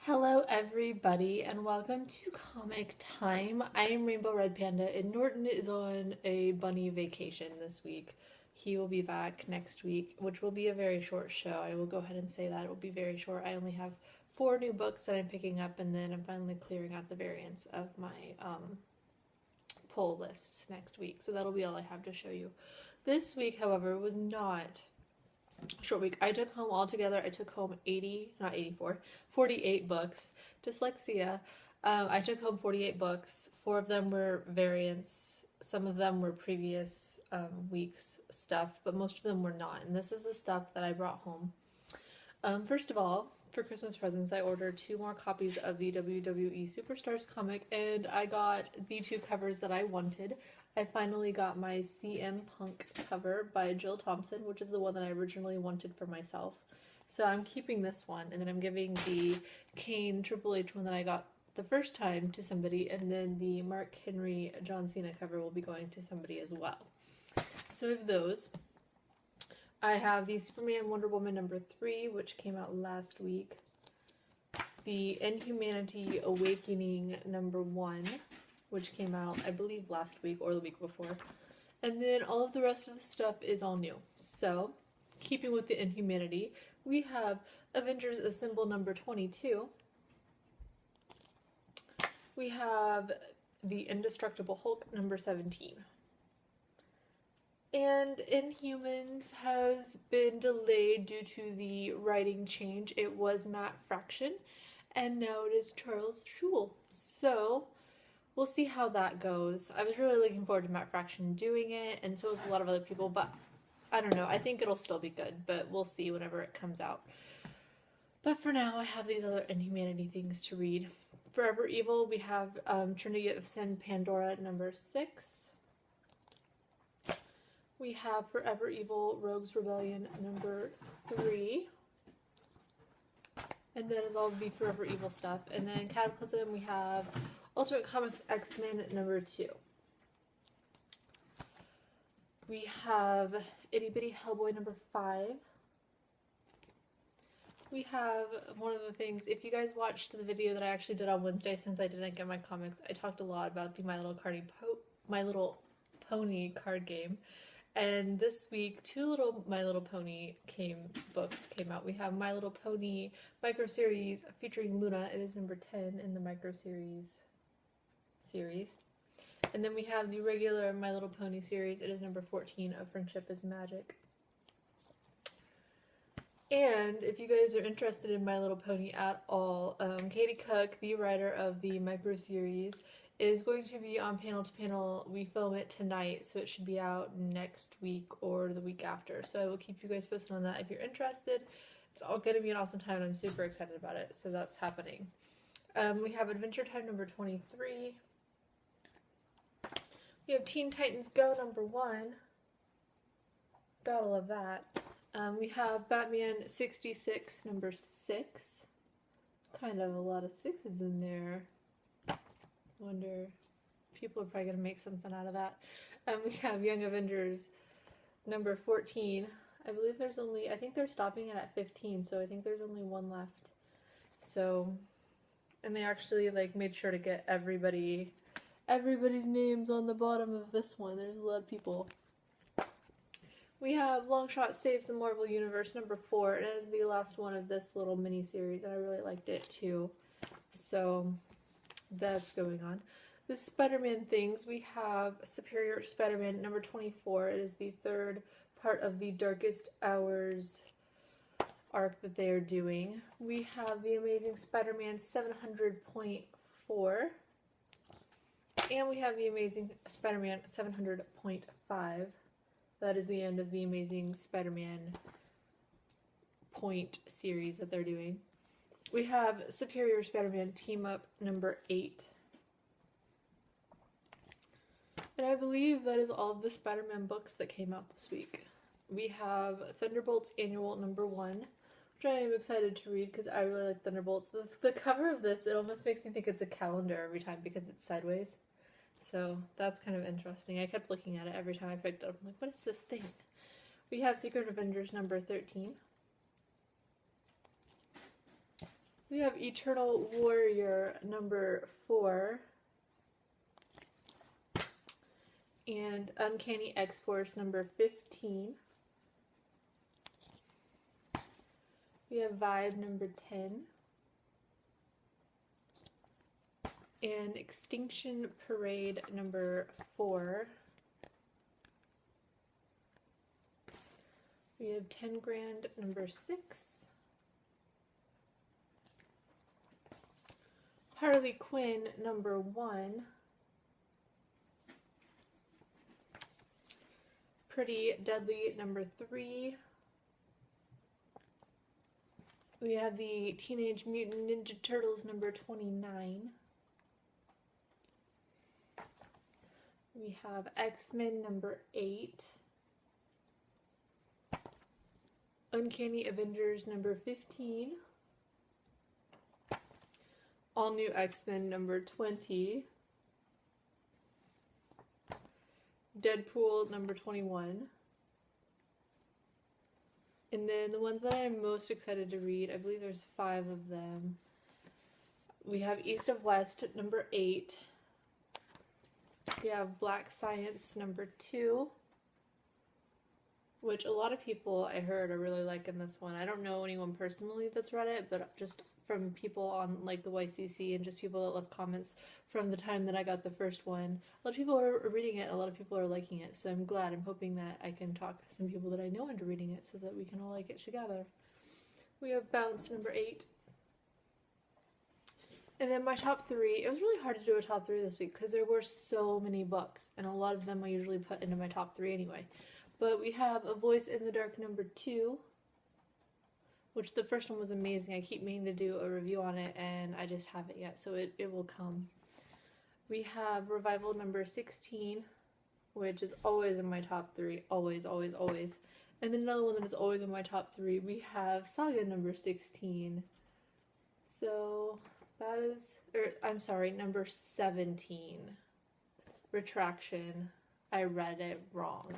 Hello everybody and welcome to Comic Time. I am Rainbow Red Panda and Norton is on a bunny vacation this week. He will be back next week, which will be a very short show. I will go ahead and say that. It will be very short. I only have 4 new books that I'm picking up, and then I'm finally clearing out the variants of my pull lists next week. So that'll be all I have to show you. This week, however, was not short week. I took home altogether, I took home 48 books. Dyslexia. I took home 48 books. 4 of them were variants. Some of them were previous week's stuff, but most of them were not. And this is the stuff that I brought home. First of all, for Christmas presents, I ordered 2 more copies of the WWE Superstars comic, and I got the 2 covers that I wanted. I finally got my CM Punk cover by Jill Thompson, which is the one that I originally wanted for myself. So I'm keeping this one, and then I'm giving the Kane Triple H one that I got the first time to somebody, and then the Mark Henry John Cena cover will be going to somebody as well. So of those, I have the Superman Wonder Woman number 3, which came out last week. The Inhumanity Awakening number 1, which came out, I believe, last week or the week before. And then all of the rest of the stuff is all new. So, keeping with the Inhumanity, we have Avengers Assemble number 22. We have the Indestructible Hulk number 17. And Inhumans has been delayed due to the writing change. It was Matt Fraction, and now it is Charles Soule. So, we'll see how that goes. I was really looking forward to Matt Fraction doing it, and so was a lot of other people, but I don't know. I think it'll still be good, but we'll see whenever it comes out. But for now, I have these other Inhumanity things to read. Forever Evil, we have Trinity of Sin Pandora number 6. We have Forever Evil Rogues Rebellion number 3. And that is all the Forever Evil stuff. And then Cataclysm, we have Ultimate Comics X-Men number 2. We have Itty Bitty Hellboy number 5. We have one of the things, if you guys watched the video that I actually did on Wednesday, since I didn't get my comics, I talked a lot about the My Little Pony card game. And this week, 2 little My Little Pony books came out. We have My Little Pony micro series featuring Luna. It is number 10 in the micro series. And then we have the regular My Little Pony series. It is number 14 of Friendship is Magic. And if you guys are interested in My Little Pony at all, Katie Cook, the writer of the micro series, is going to be on Panel to Panel. We film it tonight, so it should be out next week or the week after. So I will keep you guys posted on that if you're interested. It's all going to be an awesome time, and I'm super excited about it. So that's happening. We have Adventure Time number 23. We have Teen Titans Go number 1. Gotta love that. We have Batman 66 number 6. Kind of a lot of 6s in there. Wonder, people are probably going to make something out of that. We have Young Avengers number 14. I believe there's only, I think they're stopping it at 15, so I think there's only 1 left. So, and they actually made sure to get everybody's names on the bottom of this one. There's a lot of people. We have Longshot Saves the Marvel Universe number 4, and it is the last one of this little mini-series, and I really liked it too. So, that's going on. The Spider-Man things, we have Superior Spider-Man number 24. It is the 3rd part of the Darkest Hours arc that they are doing. We have the Amazing Spider-Man 700.4. And we have the Amazing Spider-Man 700.5. That is the end of the Amazing Spider-Man Point series that they're doing. We have Superior Spider-Man Team Up number 8. And I believe that is all of the Spider-Man books that came out this week. We have Thunderbolts Annual number 1, which I am excited to read because I really like Thunderbolts. The cover of this, it almost makes me think it's a calendar every time because it's sideways. So that's kind of interesting. I kept looking at it every time I picked it up. I'm like, what is this thing? We have Secret Avengers number 13. We have Eternal Warrior number 4 and Uncanny X-Force number 15. We have Vibe number 10 and Extinction Parade number 4. We have 10 Grand number 6. Harley Quinn number 1. Pretty Deadly number 3. We have the Teenage Mutant Ninja Turtles number 29. We have X-Men number 8. Uncanny Avengers number 15. All New X-Men number 20. Deadpool number 21. And then the ones that I'm most excited to read, I believe there's 5 of them. We have East of West number 8. We have Black Science number 2, which a lot of people I heard are really liking this one. I don't know anyone personally that's read it, but just from people on like the YCC and just people that left comments from the time that I got the first one. A lot of people are reading it, a lot of people are liking it, so I'm glad. I'm hoping that I can talk some people that I know into reading it so that we can all like it together. We have Bounce number 8. And then my top 3, it was really hard to do a top 3 this week because there were so many books, and a lot of them I usually put into my top 3 anyway. But we have A Voice in the Dark number 2, which the first one was amazing. I keep meaning to do a review on it, and I just haven't yet, so it will come. We have Revival number 16, which is always in my top 3, always, always, always. And then another one that is always in my top 3, we have Saga number 16. So that is, I'm sorry, number 17. Retraction. I read it wrong.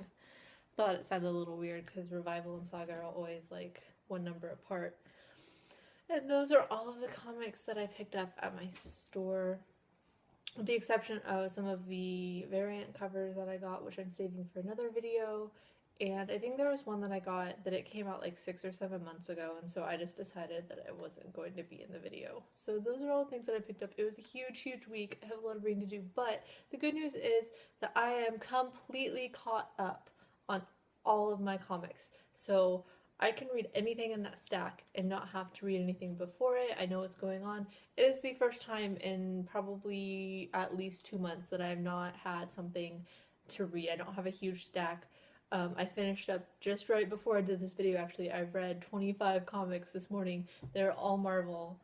Thought it sounded a little weird because Revival and Saga are always like one number apart. And those are all of the comics that I picked up at my store, with the exception of some of the variant covers that I got, which I'm saving for another video. And I think there was one that I got that it came out like 6 or 7 months ago, and so I just decided that it wasn't going to be in the video. So those are all the things that I picked up. It was a huge, huge week. I have a lot of reading to do, but the good news is that I am completely caught up on all of my comics. So I can read anything in that stack and not have to read anything before it. I know what's going on. It is the first time in probably at least 2 months that I have not had something to read. I don't have a huge stack. I finished up just right before I did this video, actually. I've read 25 comics this morning. They're all Marvel.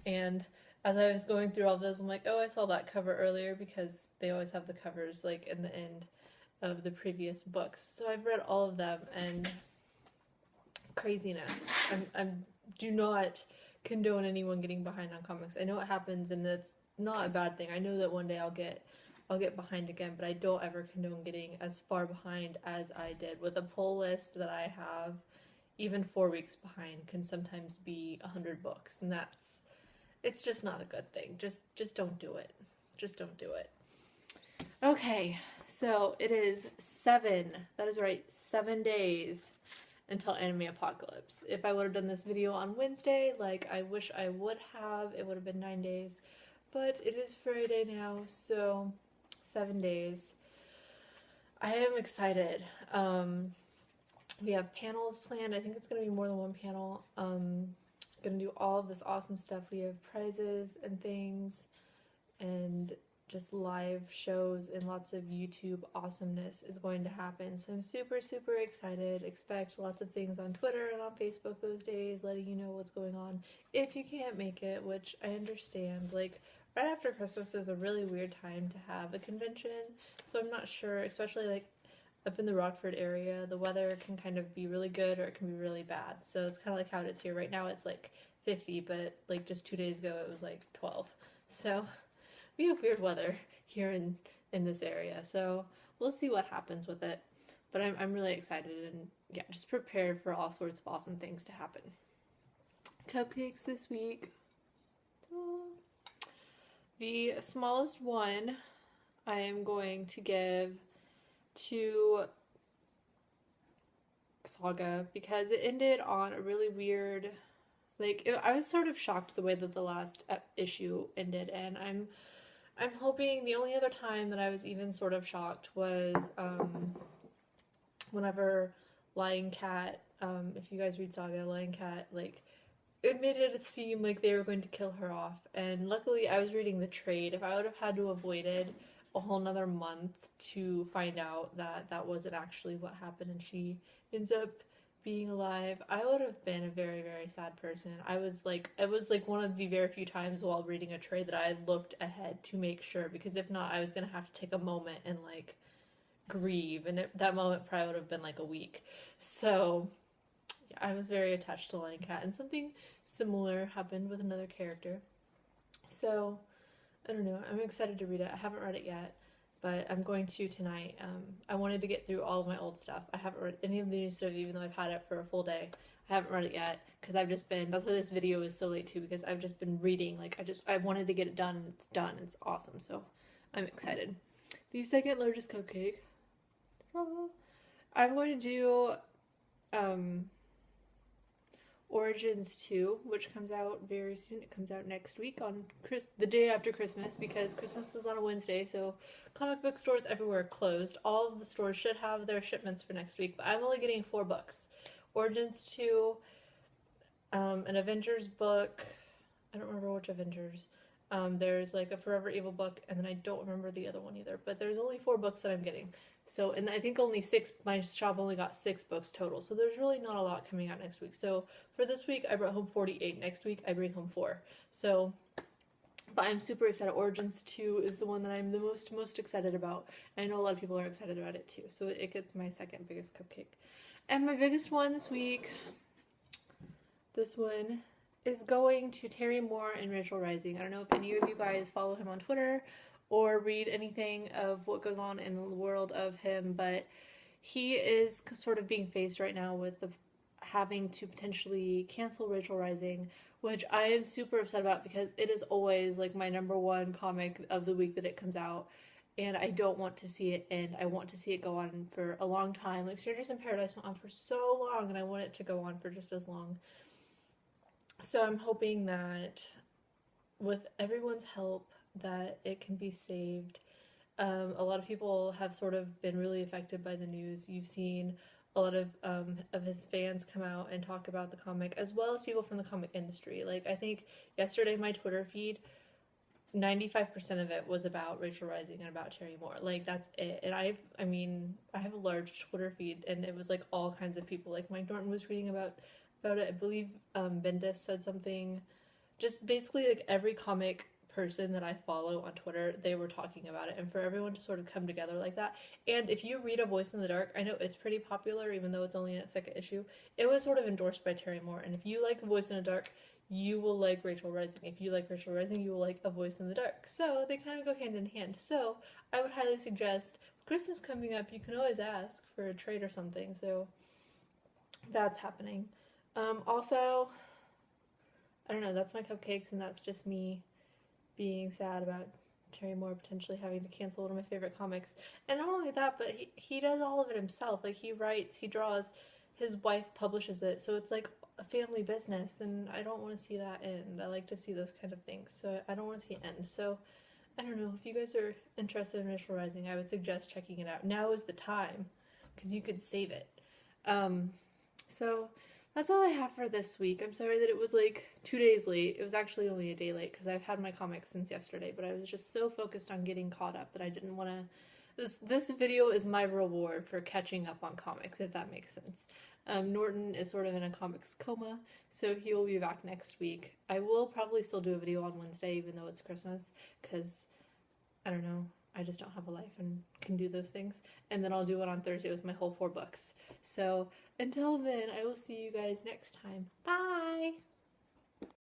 And as I was going through all those, I'm like, oh, I saw that cover earlier, because they always have the covers like in the end of the previous books. So I've read all of them, and craziness. I do not condone anyone getting behind on comics. I know it happens, and it's not a bad thing. I know that one day I'll get behind again, but I don't ever condone getting as far behind as I did. With a pull list that I have, even 4 weeks behind can sometimes be 100 books, and it's just not a good thing. Just don't do it. Just don't do it. Okay, so it is 7, that is right, 7 days until Anime Apocalypse. If I would have done this video on Wednesday, like I wish I would have, it would have been 9 days. But it is Friday now, so 7 days. I am excited. We have panels planned. I think it's going to be more than one panel. Going to do all of this awesome stuff. We have prizes and things, and just live shows, and lots of YouTube awesomeness is going to happen. So I'm super, super excited. Expect lots of things on Twitter and on Facebook those days, letting you know what's going on. If you can't make it, which I understand, like right after Christmas is a really weird time to have a convention. So I'm not sure, especially like up in the Rockford area, the weather can kind of be really good or it can be really bad. So it's kind of like how it is here. Right now it's like 50, but like just 2 days ago it was like 12. So we have weird weather here in this area, so we'll see what happens with it. But I'm really excited, and yeah, just prepared for all sorts of awesome things to happen. Cupcakes this week. The smallest one I am going to give to Saga because it ended on a really weird, I was sort of shocked the way that the last issue ended, and I'm hoping the only other time that I was even sort of shocked was whenever Lion Cat, if you guys read Saga, Lion Cat, it made it seem like they were going to kill her off. And luckily I was reading the trade. If I would have had to have waited a whole nother month to find out that that wasn't actually what happened and she ends up being alive, I would have been a very, very sad person. It was like one of the very few times while reading a trade that I looked ahead to make sure, because if not, I was going to have to take a moment and grieve, and that moment probably would have been a week. So yeah, I was very attached to Lion Cat, and something similar happened with another character. So I don't know, I'm excited to read it. I haven't read it yet, but I'm going to tonight. I wanted to get through all of my old stuff. I haven't read any of the new stuff, even though I've had it for a full day. I haven't read it yet because that's why this video is so late too, because I've just been reading. I wanted to get it done, and it's done. It's awesome, so I'm excited. The second largest cupcake, I'm going to do Origins 2, which comes out very soon. It comes out next week on the day after Christmas, because Christmas is on a Wednesday, so comic book stores everywhere are closed. All of the stores should have their shipments for next week, but I'm only getting 4 books. Origins 2, an Avengers book, I don't remember which Avengers. There's a Forever Evil book, and then I don't remember the other one either, but there's only 4 books that I'm getting. So, and I think only 6, my shop only got 6 books total, so there's really not a lot coming out next week. So for this week, I brought home 48. Next week, I bring home 4. So, but I'm super excited. Origins 2 is the one that I'm the most excited about. I know a lot of people are excited about it too, so it gets my second biggest cupcake. And my biggest one this week, this one is going to Terry Moore and Rachel Rising. I don't know if any of you guys follow him on Twitter or read anything of what goes on in the world of him, but he is sort of being faced right now with having to potentially cancel Rachel Rising, which I am super upset about because it is always my #1 comic of the week that it comes out, and I don't want to see it end. I want to see it go on for a long time. Strangers in Paradise went on for so long, and I want it to go on for just as long. So I'm hoping that with everyone's help that it can be saved. A lot of people have sort of been really affected by the news. You've seen a lot of his fans come out and talk about the comic, as well as people from the comic industry. I think yesterday my Twitter feed, 95% of it was about Rachel Rising and about Terry Moore. That's it. And I have a large Twitter feed, and it was all kinds of people. Mike Norton was reading about it. I believe Bendis said something. Just basically every comic person that I follow on Twitter, they were talking about it, and for everyone to sort of come together like that. And if you read A Voice in the Dark, I know it's pretty popular even though it's only in its 2nd issue. It was sort of endorsed by Terry Moore, and if you like A Voice in the Dark, you will like Rachel Rising. If you like Rachel Rising, you will like A Voice in the Dark. So they kind of go hand in hand. So I would highly suggest, with Christmas coming up, you can always ask for a trade or something. So that's happening. Also, I don't know, that's my cupcakes, and that's just me being sad about Terry Moore potentially having to cancel one of my favorite comics. And not only that, but he does all of it himself. He writes, he draws, his wife publishes it, so it's a family business, and I don't want to see that end. I like to see those kind of things, so I don't want to see it end. So I don't know, if you guys are interested in Rachel Rising, I would suggest checking it out. Now is the time, because you could save it. So that's all I have for this week. I'm sorry that it was 2 days late. It was actually only a day late because I've had my comics since yesterday, but I was just so focused on getting caught up that I didn't want to... This video is my reward for catching up on comics, if that makes sense. Norton is sort of in a comics coma, so he will be back next week. I will probably still do a video on Wednesday, even though it's Christmas, because, I don't know, I just don't have a life and can do those things. And then I'll do it on Thursday with my whole 4 books. So until then, I will see you guys next time. Bye!